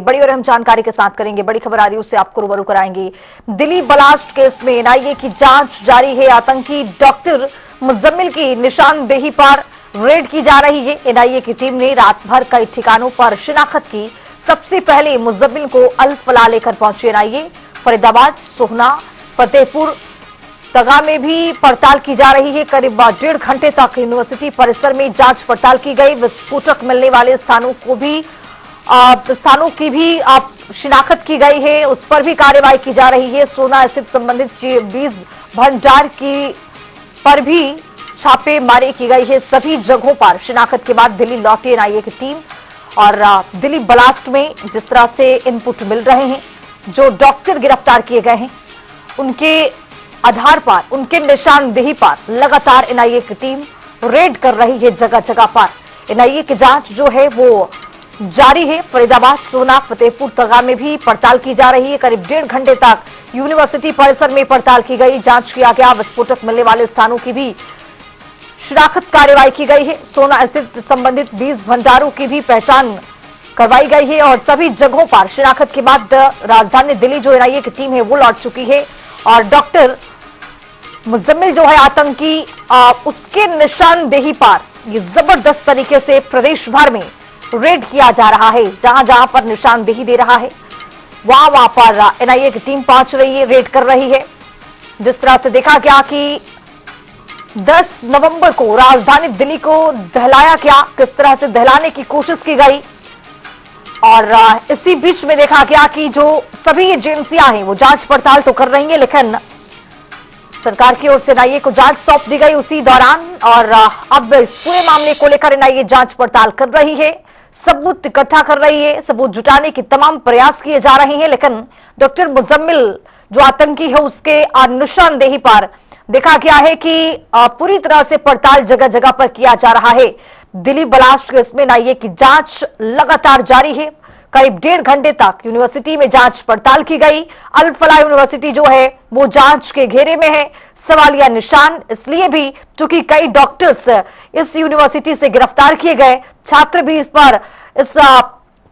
बड़ी और अहम जानकारी के साथ करेंगे, बड़ी खबर आ रही है उससे आपको रूबरू कराएंगे। दिल्ली ब्लास्ट केस में एनआईए की जांच जारी है। आतंकी डॉक्टर मुजम्मिल की निशानदेही पर रेड की जा रही है। एनआईए की टीम ने रात भर कई ठिकानों पर शिनाख्त की। सबसे पहले मुजम्मिल को अल फलाह लेकर पहुंची एनआईए। फरीदाबाद, सोहना, फतेहपुर तगा में भी पड़ताल की जा रही है। करीब 1.5 घंटे तक यूनिवर्सिटी परिसर में जांच पड़ताल की गई। विस्फोटक मिलने वाले स्थानों की भी शिनाख्त की गई है, उस पर भी कार्रवाई की जा रही है। सोना स्थित संबंधित बीज भंडार की पर भी छापेमारी की गई है। सभी जगहों पर शिनाख्त के बाद दिल्ली लौटी एनआईए की टीम। और दिल्ली ब्लास्ट में जिस तरह से इनपुट मिल रहे हैं, जो डॉक्टर गिरफ्तार किए गए हैं, उनके आधार पर, उनके निशानदेही पर लगातार एनआईए की टीम रेड कर रही है जगह जगह पर। एनआईए की जांच जो है वो जारी है। फरीदाबाद, सोना, फतेहपुर तगा में भी पड़ताल की जा रही है। करीब 1.5 घंटे तक यूनिवर्सिटी परिसर में पड़ताल की गई, जांच किया गया। विस्फोटक मिलने वाले स्थानों की भी शिनाख्त कार्रवाई की गई है। सोना स्थित संबंधित बीज भंडारों की भी पहचान करवाई गई है और सभी जगहों पर शिनाख्त के बाद राजधानी दिल्ली जो एनआईए की टीम है वो लौट चुकी है। और डॉक्टर मुजम्मिल जो है आतंकी, उसके निशानदेही पर ये जबरदस्त तरीके से प्रदेश भर में रेड किया जा रहा है। जहां जहां पर निशानदेही दे रहा है वहां पर एनआईए की टीम पहुंच रही है, रेड कर रही है। जिस तरह से देखा गया कि 10 नवंबर को राजधानी दिल्ली को दहलाया गया, किस तरह से दहलाने की कोशिश की गई। और इसी बीच में देखा गया कि जो सभी एजेंसियां हैं वो जांच पड़ताल तो कर रही हैं, लेकिन सरकार की ओर से एनआईए को जांच सौंप दी गई उसी दौरान। और अब इस पूरे मामले को लेकर एनआईए जांच पड़ताल कर रही है, सबूत इकट्ठा कर रही है, सबूत जुटाने की तमाम प्रयास किए जा रहे हैं। लेकिन डॉक्टर मुजम्मिल जो आतंकी है उसके निशानदेही पर देखा गया है कि पूरी तरह से पड़ताल जगह जगह पर किया जा रहा है। दिल्ली ब्लास्ट केस में एनआईए की जांच लगातार जारी है। करीब 1.5 घंटे तक यूनिवर्सिटी में जांच पड़ताल की गई। अल फलाह यूनिवर्सिटी जो है वो जांच के घेरे में है। सवालिया निशान इसलिए भी क्योंकि कई डॉक्टर्स इस यूनिवर्सिटी से गिरफ्तार किए गए, छात्र भी इस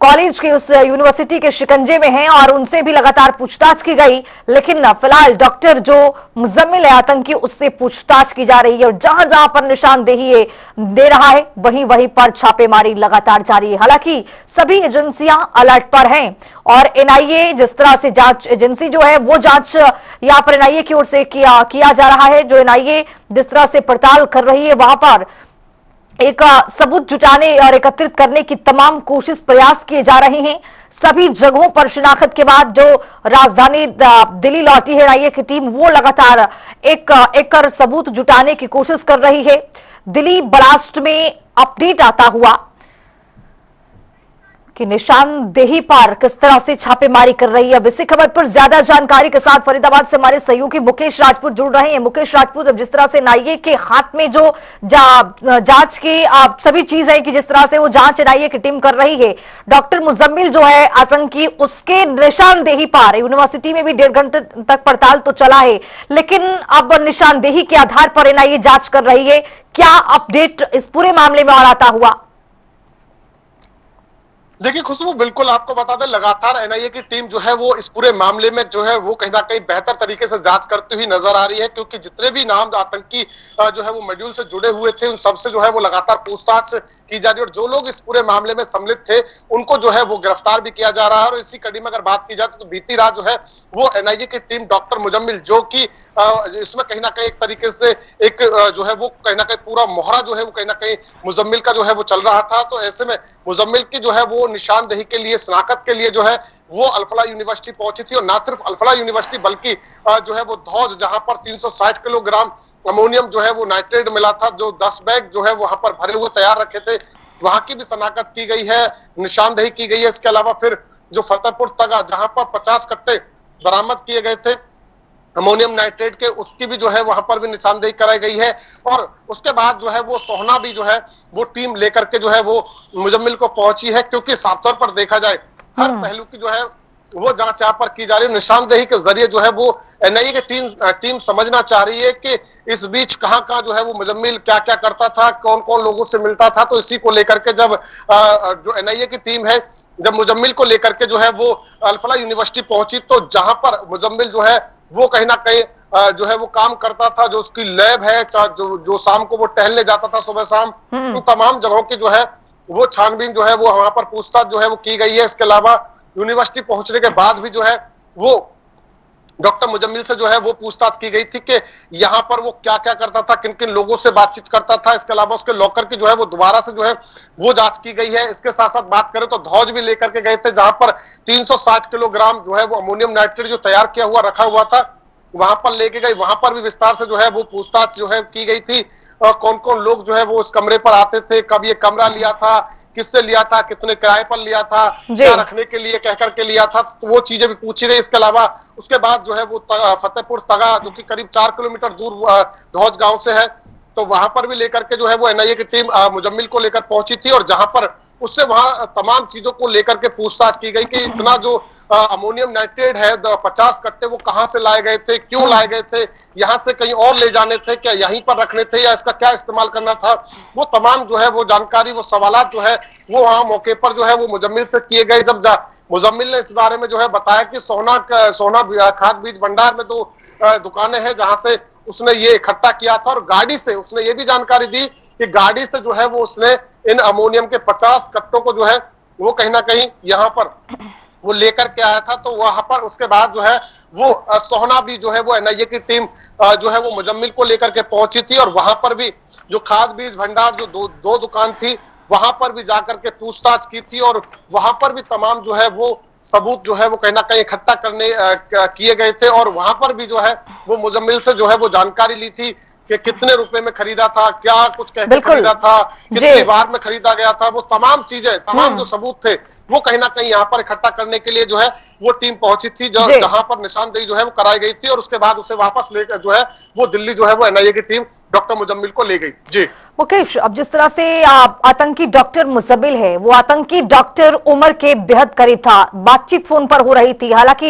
कॉलेज के, उस यूनिवर्सिटी के शिकंजे में हैं और उनसे भी लगातार पूछताछ की गई। लेकिन फिलहाल डॉक्टर जो मुजम्मिल है आतंकी, उससे पूछताछ की जा रही है और जहां जहां पर निशानदेही दे रहा है वहीं वहीं पर छापेमारी लगातार जारी है। हालांकि सभी एजेंसियां अलर्ट पर हैं और एनआईए जिस तरह से जांच एजेंसी जो है वो जांच यहां पर एनआईए की ओर से किया जा रहा है। जो एनआईए जिस तरह से पड़ताल कर रही है वहां पर एक सबूत जुटाने और एकत्रित करने की तमाम कोशिश प्रयास किए जा रहे हैं। सभी जगहों पर शिनाख्त के बाद जो राजधानी दिल्ली लौटी है एनआईए की टीम, वो लगातार एक सबूत जुटाने की कोशिश कर रही है। दिल्ली ब्लास्ट में अपडेट आता हुआ कि निशानदेही पर किस तरह से छापेमारी कर रही है। अब इसी खबर पर ज्यादा जानकारी के साथ फरीदाबाद से हमारे सहयोगी मुकेश राजपूत जुड़ रहे हैं। मुकेश राजपूत, अब जिस तरह से एनआईए के हाथ में जो जांच की सभी चीज है कि जिस तरह से वो जांच एनआईए की टीम कर रही है, डॉक्टर मुजम्मिल जो है आतंकी, उसके निशानदेही पर यूनिवर्सिटी में भी 1.5 घंटे तक पड़ताल तो चला है, लेकिन अब निशानदेही के आधार पर एनआईए जांच कर रही है। क्या अपडेट इस पूरे मामले में और आता हुआ? देखिए खुशबू, बिल्कुल आपको बता दें, लगातार एनआईए की टीम जो है वो इस पूरे मामले में जो है वो कहीं ना कहीं बेहतर तरीके से जांच करती हुई नजर आ रही है, क्योंकि जितने भी नाम आतंकी जो है वो मॉड्यूल से जुड़े हुए थे उन सबसे जो है वो लगातार पूछताछ की जा रही है और जो लोग इस पूरे मामले में सम्मिलित थे उनको जो है वो गिरफ्तार भी किया जा रहा है। और इसी कड़ी में अगर बात की जाए तो बीती रात जो है वो एनआईए की टीम डॉक्टर मुजम्मिल, जो की इसमें कहीं ना कहीं एक तरीके से एक जो है वो कहीं ना कहीं पूरा मोहरा जो है वो कहीं ना कहीं मुजम्मिल का जो है वो चल रहा था। तो ऐसे में मुजम्मिल की जो है वो निशानदेही के लिए, शनाख्त के लिए जो है वो अल फलाह यूनिवर्सिटी पहुंची थी। और ना सिर्फ अल फलाह यूनिवर्सिटी बल्कि जो है वो धौज, जहां पर 360 किलोग्राम अमोनियम जो है वो नाइट्रेट मिला था, जो 10 बैग जो है वहां पर भरे हुए तैयार रखे थे, वहां की भी शनाख्त की गई है, निशानदेही की गई है। इसके अलावा फिर जो फतेहपुर तगा, जहां पर 50 कट्टे बरामद किए गए थे अमोनियम नाइट्रेट के, उसकी भी जो है वहां पर भी निशानदेही कराई गई है। और उसके बाद जो है वो सोहना भी जो है वो टीम लेकर के जो है वो मुजम्मिल को पहुंची है, क्योंकि साफ तौर पर देखा जाए हर पहलू की जो है वो जांच यहाँ पर की जा रही है। निशानदेही के जरिए जो है वो एनआईए की टीम समझना चाह रही है कि इस बीच कहाँ कहाँ जो है वो मुजम्मिल क्या क्या करता था, कौन कौन लोगों से मिलता था। तो इसी को लेकर के जब जो एनआईए की टीम है, जब मुजम्मिल को लेकर के जो है वो अल-फलाह यूनिवर्सिटी पहुंची, तो जहां पर मुजम्मिल जो है वो कहीं ना कहीं जो है वो काम करता था, जो उसकी लैब है, जो शाम को वो टहलने जाता था सुबह शाम, तो तमाम जगहों की जो है वो छानबीन जो है वो वहां पर पूछताछ जो है वो की गई है। इसके अलावा यूनिवर्सिटी पहुंचने के बाद भी जो है वो डॉक्टर मुजम्मिल से जो है वो पूछताछ की गई थी कि यहाँ पर वो क्या क्या करता था, किन किन लोगों से बातचीत करता था। इसके अलावा उसके लॉकर की जो है वो दोबारा से जो है वो जांच की गई है। इसके साथ साथ बात करें तो धौज भी लेकर के गए थे, जहां पर 360 किलोग्राम जो है वो अमोनियम नाइट्रेट जो तैयार किया हुआ रखा हुआ था, वहां पर लेके गए। वहां पर भी विस्तार से जो है वो पूछताछ जो है की गई थी। कौन कौन लोग जो है वो उस कमरे पर आते थे, कब ये कमरा लिया था, किससे लिया था, कितने किराए पर लिया था, क्या रखने के लिए कह करके लिया था, तो वो चीजें भी पूछी गई। इसके अलावा उसके बाद जो है वो फतेहपुर तगा, जो कि करीब 4 किलोमीटर दूर धौज गांव से है, तो वहां पर भी लेकर के जो है वो एनआईए की टीम मुजम्मिल को लेकर पहुंची थी, और जहां पर उससे वहां तमाम चीजों को लेकर के पूछताछ की गई कि इतना जो अमोनियम नाइट्रेट है 50 कट्टे वो कहां से लाए गए थे, क्यों लाए गए थे, यहां से कहीं और ले जाने थे क्या, यहीं पर रखने थे, या इसका क्या इस्तेमाल करना था। वो तमाम जो है वो जानकारी, वो सवालात जो है वो वहां मौके पर जो है वो मुजम्मिल से किए गए। जब मुजम्मिल ने इस बारे में जो है बताया कि सोना खाद बीज भंडार में 2 दुकानें हैं जहां से उसने ये इकट्ठा किया था, और गाड़ी से उसने ये भी जानकारी दी कि गाड़ी से जो है वो उसने इन अमोनियम के 50 कट्टों को जो है वो कहीं ना कहीं यहाँ पर वो लेकर के आया था। तो वहां पर उसके बाद जो है वो सोहना भी जो है वो एनआईए की टीम जो है वो मुजम्मिल को लेकर के पहुंची थी, और वहां पर भी जो खाद बीज भंडार जो दो दुकान थी, वहां पर भी जाकर के पूछताछ की थी, और वहां पर भी तमाम जो है वो सबूत जो है वो कहीं ना कहीं इकट्ठा करने किए गए थे। और वहां पर भी जो है वो मुजम्मिल से जो है वो जानकारी ली थी कि कितने रुपए में खरीदा था, क्या कुछ कहकर खरीदा था, कितनी बार में खरीदा गया था, वो तमाम चीजें, तमाम जो सबूत थे वो कहीं ना कहीं यहाँ पर इकट्ठा करने के लिए जो है वो टीम पहुंची थी, जहां पर निशानदेही जो है वो कराई गई थी, और उसके बाद उसे वापस लेकर जो है वो दिल्ली जो है वो एनआईए की टीम डॉक्टर मुजम्मिल को ले गई। जी मुकेश, अब जिस तरह से आतंकी डॉक्टर मुजम्मिल है, वो आतंकी डॉक्टर उमर के बेहद करीब था, बातचीत फोन पर हो रही थी। हालांकि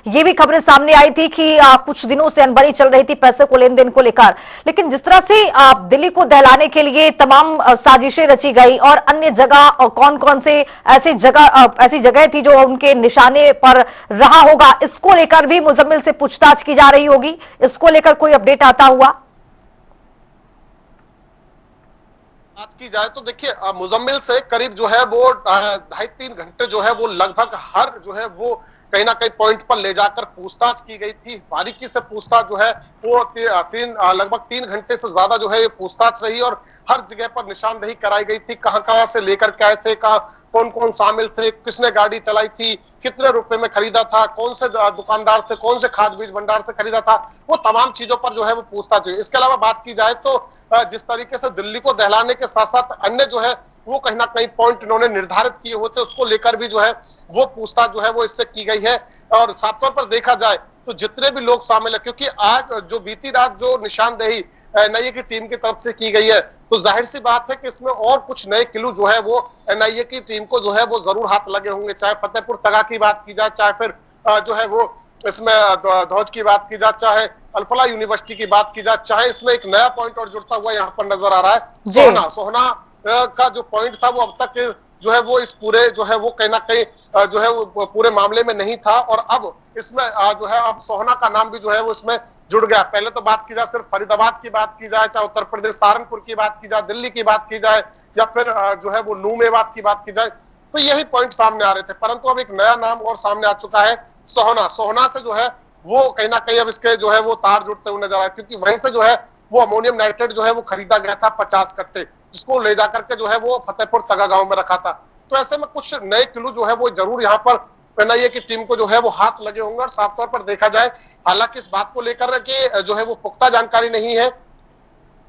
ये भी खबरें सामने आई थी कि कुछ दिनों से अनबनी चल रही थी पैसे को लेन देन को लेकर, लेकिन जिस तरह से दिल्ली को दहलाने के लिए तमाम साजिशें रची गई, और अन्य जगह कौन कौन से ऐसी जगह थी जो उनके निशाने पर रहा होगा, इसको लेकर भी मुजम्मिल से पूछताछ की जा रही होगी। इसको लेकर कोई अपडेट आता हुआ? बात की जाए तो देखिए, मुजम्मिल से करीब जो है वो 2.5-3 घंटे जो है वो लगभग हर जो है वो कहीं ना कहीं पॉइंट पर ले जाकर पूछताछ की गई थी। बारीकी से पूछताछ जो है वो लगभग 3 घंटे से ज्यादा जो है ये पूछताछ रही, और हर जगह पर निशानदेही कराई गई थी, कहां कहां से लेकर के आए थे, कौन कौन शामिल थे, किसने गाड़ी चलाई थी, कितने रुपए में खरीदा था, कौन से दुकानदार से, कौन से खाद बीज भंडार से खरीदा था, वो तमाम चीजों पर जो है वो पूछताछ हुई। इसके अलावा बात की जाए तो जिस तरीके से दिल्ली को दहलाने के साथ साथ अन्य जो है वो कहीं ना कहीं पॉइंट इन्होंने निर्धारित किए होते, उसको लेकर भी जो है वो पूछताछ जो है वो इससे की गई है। और साफ तौर पर देखा जाए तो जितने भी लोग शामिल है, क्योंकि आज जो बीती रात जो निशानदेही एनआईए की टीम की तरफ से की गई है, तो जाहिर सी बात है कि इसमें और कुछ नए क्लू जो है वो एनआईए की टीम को जो है वो जरूर हाथ लगे होंगे। चाहे फतेहपुर तगा की बात की जाए, चाहे फिर जो है वो इसमें धौज की बात की जाए, चाहे अल-फलाह यूनिवर्सिटी की बात की जाए, चाहे इसमें एक नया पॉइंट और जुड़ता हुआ यहाँ पर नजर आ रहा है सोहना का जो पॉइंट था वो अब तक जो है वो इस पूरे जो है वो कहीं ना कहीं जो है वो पूरे मामले में नहीं था, और अब इसमें जो है अब सोहना का नाम भी जो है वो इसमें जुड़ गया। पहले तो बात की जाए सिर्फ फरीदाबाद की बात की जाए, चाहे उत्तर प्रदेश सहारनपुर की बात की जाए, दिल्ली की बात की जाए, या फिर जो है वो नूमेवात की बात की जाए, तो यही पॉइंट सामने आ रहे थे। परंतु अब एक नया नाम और सामने आ चुका है, सोहना से जो है वो कहीं ना कहीं अब इसके जो है वो तार जुड़ते हुए नजर आ रहे, क्योंकि वहीं से जो है वो अमोनियम नाइट्रेट जो है वो खरीदा गया था 50 कट्टे, जिसको ले जाकर के जो है वो फतेहपुर तगा गांव में रखा था। तो ऐसे में कुछ नए क्लू जो है वो जरूर यहाँ पर एनआईए की टीम को जो है वो हाथ लगे होंगे। और साफ तौर पर देखा जाए, हालांकि इस बात को लेकर के जो है वो पुख्ता जानकारी नहीं है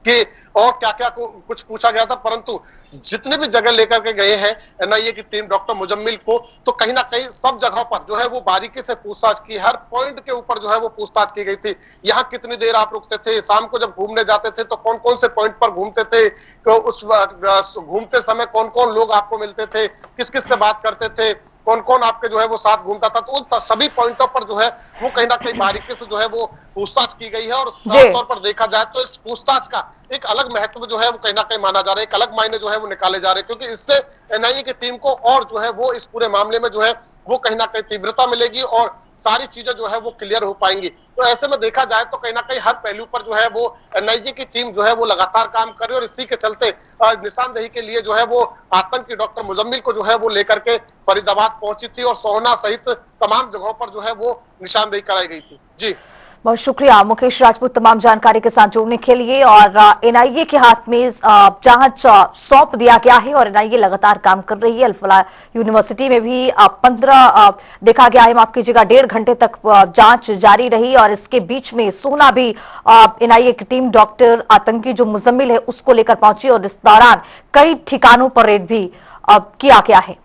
कि और क्या क्या कुछ पूछा गया था, परंतु जितने भी जगह लेकर के गए हैं एनआईए की टीम डॉक्टर मुजम्मिल को, तो कहीं ना कहीं सब जगह पर जो है वो बारीकी से पूछताछ की, हर पॉइंट के ऊपर जो है वो पूछताछ की गई थी। यहाँ कितनी देर आप रुकते थे, शाम को जब घूमने जाते थे तो कौन कौन से पॉइंट पर घूमते थे, तो उस घूमते समय कौन कौन लोग आपको मिलते थे, किस किस से बात करते थे, कौन कौन आपके जो है वो साथ घूमता था, तो उन सभी पॉइंटों पर जो है वो कहीं ना कहीं बारीकी से जो है वो पूछताछ की गई है। और साफ तौर पर देखा जाए तो इस पूछताछ का एक अलग महत्व जो है वो कहीं ना कहीं माना जा रहा है, एक अलग मायने जो है वो निकाले जा रहे हैं, क्योंकि इससे एनआईए की टीम को और जो है वो इस पूरे मामले में जो है वो कहीं ना कहीं तीव्रता मिलेगी और सारी चीजें जो है वो क्लियर हो पाएंगी। तो ऐसे में देखा जाए तो कहीं ना कहीं हर पहलू पर जो है वो एनआईए की टीम जो है वो लगातार काम कर रही है और इसी के चलते निशानदेही के लिए जो है वो आतंकी डॉक्टर मुजम्मिल को जो है वो लेकर के फरीदाबाद पहुंची थी और सोहना सहित तमाम जगहों पर जो है वो निशानदेही कराई गई थी। जी बहुत शुक्रिया मुकेश राजपूत तमाम जानकारी के साथ जुड़ने के लिए। और एनआईए के हाथ में जांच सौंप दिया गया है और एनआईए लगातार काम कर रही है। अल-फलाह यूनिवर्सिटी में भी 15 देखा गया है, माफ कीजिएगा 1.5 घंटे तक जांच जारी रही और इसके बीच में सोहना भी एनआईए की टीम डॉक्टर आतंकी जो मुजम्मिल है उसको लेकर पहुंची और इस दौरान कई ठिकानों पर रेड भी किया गया है।